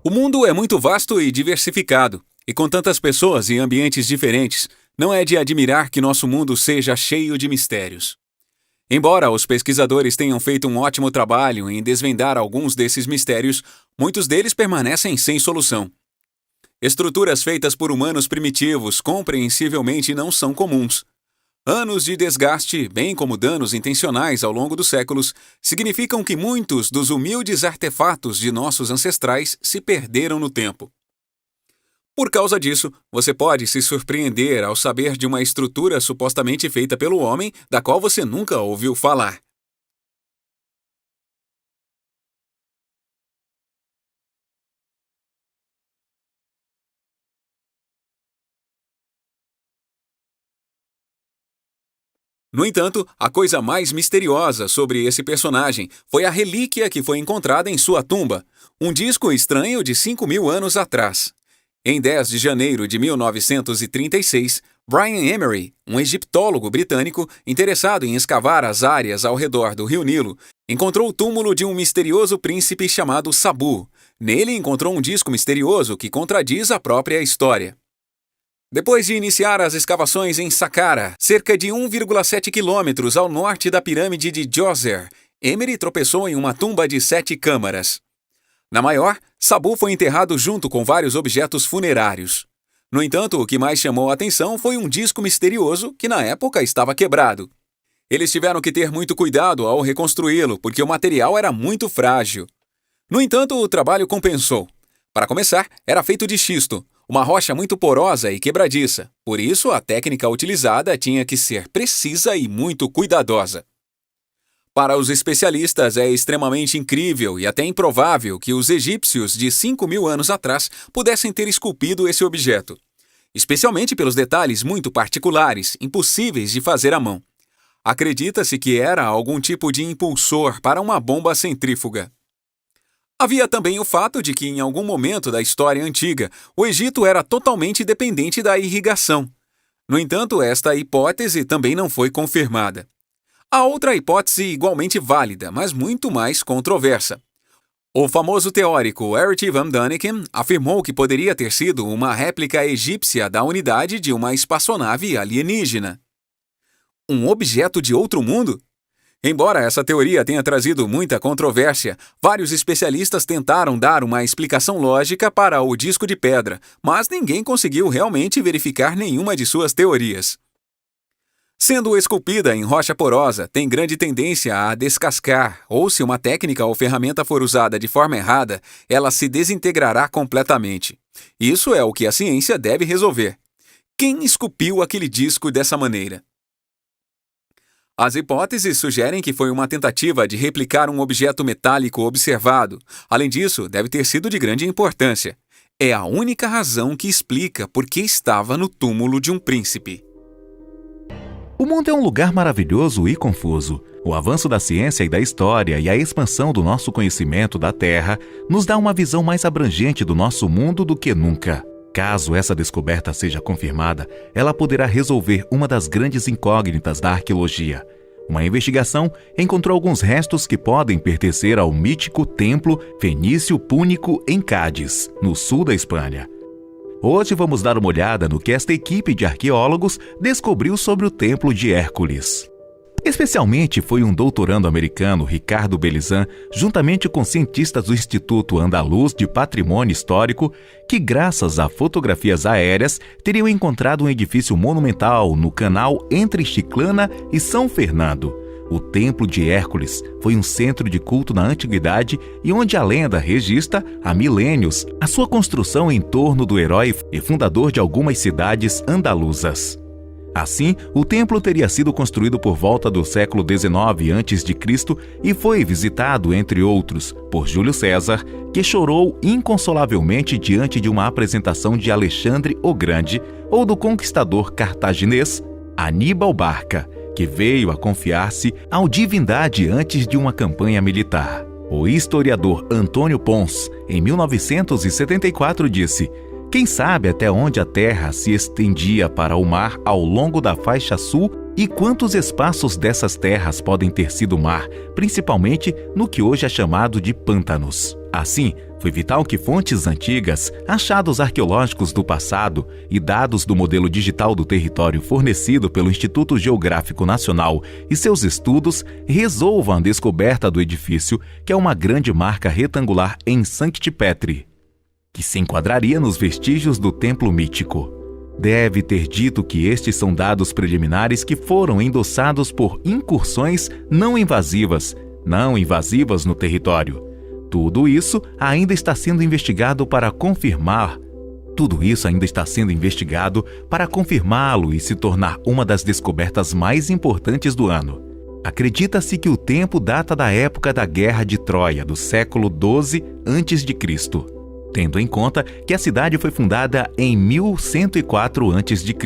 O mundo é muito vasto e diversificado, e com tantas pessoas e ambientes diferentes, não é de admirar que nosso mundo seja cheio de mistérios. Embora os pesquisadores tenham feito um ótimo trabalho em desvendar alguns desses mistérios, muitos deles permanecem sem solução. Estruturas feitas por humanos primitivos compreensivelmente não são comuns. Anos de desgaste, bem como danos intencionais ao longo dos séculos, significam que muitos dos humildes artefatos de nossos ancestrais se perderam no tempo. Por causa disso, você pode se surpreender ao saber de uma estrutura supostamente feita pelo homem, da qual você nunca ouviu falar. No entanto, a coisa mais misteriosa sobre esse personagem foi a relíquia que foi encontrada em sua tumba, um disco estranho de 5.000 anos atrás. Em 10 de janeiro de 1936, Brian Emery, um egiptólogo britânico interessado em escavar as áreas ao redor do Rio Nilo, encontrou o túmulo de um misterioso príncipe chamado Sabu. Nele encontrou um disco misterioso que contradiz a própria história. Depois de iniciar as escavações em Saqqara, cerca de 1,7 quilômetros ao norte da pirâmide de Djoser, Emery tropeçou em uma tumba de 7 câmaras. Na maior, Sabu foi enterrado junto com vários objetos funerários. No entanto, o que mais chamou a atenção foi um disco misterioso que na época estava quebrado. Eles tiveram que ter muito cuidado ao reconstruí-lo, porque o material era muito frágil. No entanto, o trabalho compensou. Para começar, era feito de xisto, uma rocha muito porosa e quebradiça. Por isso, a técnica utilizada tinha que ser precisa e muito cuidadosa. Para os especialistas, é extremamente incrível e até improvável que os egípcios de 5.000 anos atrás pudessem ter esculpido esse objeto, especialmente pelos detalhes muito particulares, impossíveis de fazer à mão. Acredita-se que era algum tipo de impulsor para uma bomba centrífuga. Havia também o fato de que, em algum momento da história antiga, o Egito era totalmente dependente da irrigação. No entanto, esta hipótese também não foi confirmada. Há outra hipótese igualmente válida, mas muito mais controversa. O famoso teórico Erich von Däniken afirmou que poderia ter sido uma réplica egípcia da unidade de uma espaçonave alienígena. Um objeto de outro mundo? Embora essa teoria tenha trazido muita controvérsia, vários especialistas tentaram dar uma explicação lógica para o disco de pedra, mas ninguém conseguiu realmente verificar nenhuma de suas teorias. Sendo esculpida em rocha porosa, tem grande tendência a descascar, ou se uma técnica ou ferramenta for usada de forma errada, ela se desintegrará completamente. Isso é o que a ciência deve resolver. Quem esculpiu aquele disco dessa maneira? As hipóteses sugerem que foi uma tentativa de replicar um objeto metálico observado. Além disso, deve ter sido de grande importância. É a única razão que explica por que estava no túmulo de um príncipe. O mundo é um lugar maravilhoso e confuso. O avanço da ciência e da história e a expansão do nosso conhecimento da Terra nos dá uma visão mais abrangente do nosso mundo do que nunca. Caso essa descoberta seja confirmada, ela poderá resolver uma das grandes incógnitas da arqueologia. Uma investigação encontrou alguns restos que podem pertencer ao mítico templo fenício púnico em Cádiz, no sul da Espanha. Hoje vamos dar uma olhada no que esta equipe de arqueólogos descobriu sobre o Templo de Hércules. Especialmente foi um doutorando americano, Ricardo Belizan, juntamente com cientistas do Instituto Andaluz de Patrimônio Histórico, que graças a fotografias aéreas teriam encontrado um edifício monumental no canal entre Chiclana e São Fernando. O Templo de Hércules foi um centro de culto na antiguidade e onde a lenda registra, há milênios, a sua construção em torno do herói e fundador de algumas cidades andaluzas. Assim, o templo teria sido construído por volta do século XIX a.C. e foi visitado, entre outros, por Júlio César, que chorou inconsolavelmente diante de uma apresentação de Alexandre o Grande ou do conquistador cartaginês Aníbal Barca, que veio a confiar-se ao divindade antes de uma campanha militar. O historiador Antônio Pons, em 1974, disse: quem sabe até onde a terra se estendia para o mar ao longo da faixa sul E quantos espaços dessas terras podem ter sido mar, principalmente no que hoje é chamado de pântanos? Assim, foi vital que fontes antigas, achados arqueológicos do passado e dados do modelo digital do território fornecido pelo Instituto Geográfico Nacional e seus estudos resolvam a descoberta do edifício, que é uma grande marca retangular em Sancti Petri, que se enquadraria nos vestígios do templo mítico. Deve ter dito que estes são dados preliminares que foram endossados por incursões não invasivas no território. Tudo isso ainda está sendo investigado para confirmá-lo e se tornar uma das descobertas mais importantes do ano. Acredita-se que o templo data da época da Guerra de Troia, do século XII a.C., tendo em conta que a cidade foi fundada em 1104 a.C.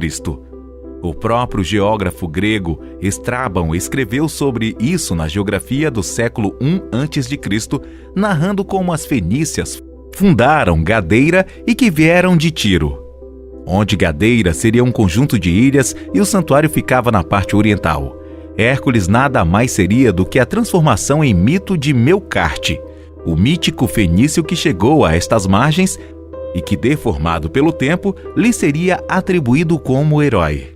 O próprio geógrafo grego Estrabão escreveu sobre isso na Geografia do século I a.C., narrando como as fenícias fundaram Gadeira e que vieram de Tiro, onde Gadeira seria um conjunto de ilhas e o santuário ficava na parte oriental. Hércules nada mais seria do que a transformação em mito de Melcarte, o mítico fenício que chegou a estas margens e que, deformado pelo tempo, lhe seria atribuído como herói.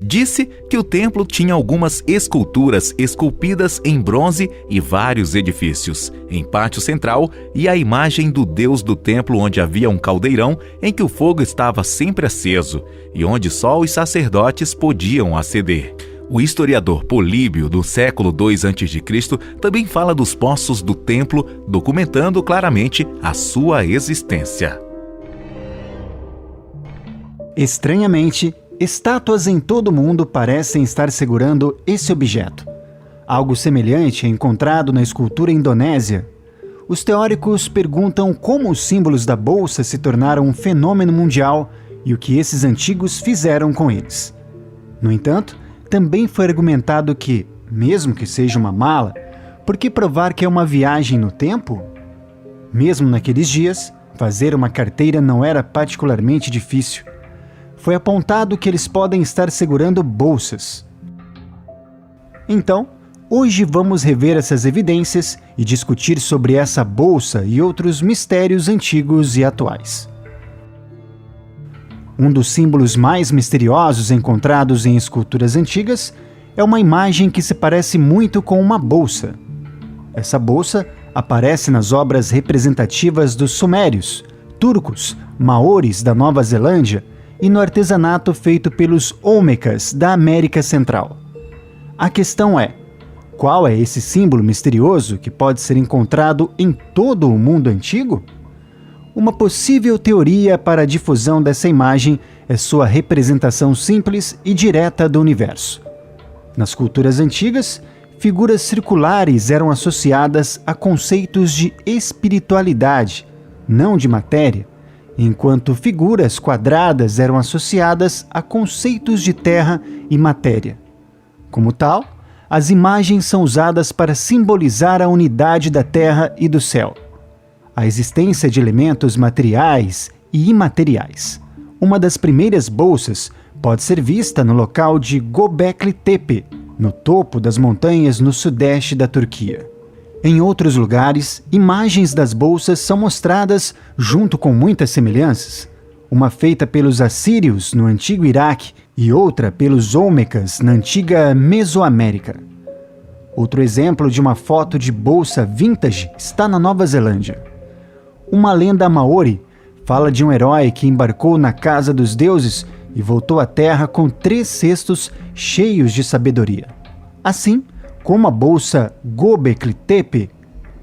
Disse que o templo tinha algumas esculturas esculpidas em bronze e vários edifícios, em pátio central, e a imagem do deus do templo, onde havia um caldeirão em que o fogo estava sempre aceso e onde só os sacerdotes podiam aceder. O historiador Políbio, do século II a.C., também fala dos poços do templo, documentando claramente a sua existência. Estranhamente, estátuas em todo o mundo parecem estar segurando esse objeto. Algo semelhante é encontrado na escultura indonésia. Os teóricos perguntam como os símbolos da bolsa se tornaram um fenômeno mundial e o que esses antigos fizeram com eles. No entanto, também foi argumentado que, mesmo que seja uma mala, por que provar que é uma viagem no tempo? Mesmo naqueles dias, fazer uma carteira não era particularmente difícil. Foi apontado que eles podem estar segurando bolsas. Então, hoje vamos rever essas evidências e discutir sobre essa bolsa e outros mistérios antigos e atuais. Um dos símbolos mais misteriosos encontrados em esculturas antigas é uma imagem que se parece muito com uma bolsa. Essa bolsa aparece nas obras representativas dos sumérios, turcos, maores da Nova Zelândia e no artesanato feito pelos Olmecas da América Central. A questão é: qual é esse símbolo misterioso que pode ser encontrado em todo o mundo antigo? Uma possível teoria para a difusão dessa imagem é sua representação simples e direta do universo. Nas culturas antigas, figuras circulares eram associadas a conceitos de espiritualidade, não de matéria, enquanto figuras quadradas eram associadas a conceitos de terra e matéria. Como tal, as imagens são usadas para simbolizar a unidade da terra e do céu, a existência de elementos materiais e imateriais. Uma das primeiras bolsas pode ser vista no local de Göbekli Tepe, no topo das montanhas no sudeste da Turquia. Em outros lugares, imagens das bolsas são mostradas junto com muitas semelhanças, uma feita pelos assírios no antigo Iraque e outra pelos Olmecas na antiga Mesoamérica. Outro exemplo de uma foto de bolsa vintage está na Nova Zelândia. Uma lenda maori fala de um herói que embarcou na casa dos deuses e voltou à terra com 3 cestos cheios de sabedoria. Assim, como a bolsa Göbekli Tepe,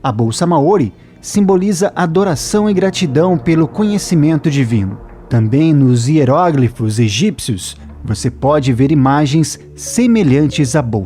a bolsa maori simboliza adoração e gratidão pelo conhecimento divino. Também nos hieróglifos egípcios, você pode ver imagens semelhantes à bolsa.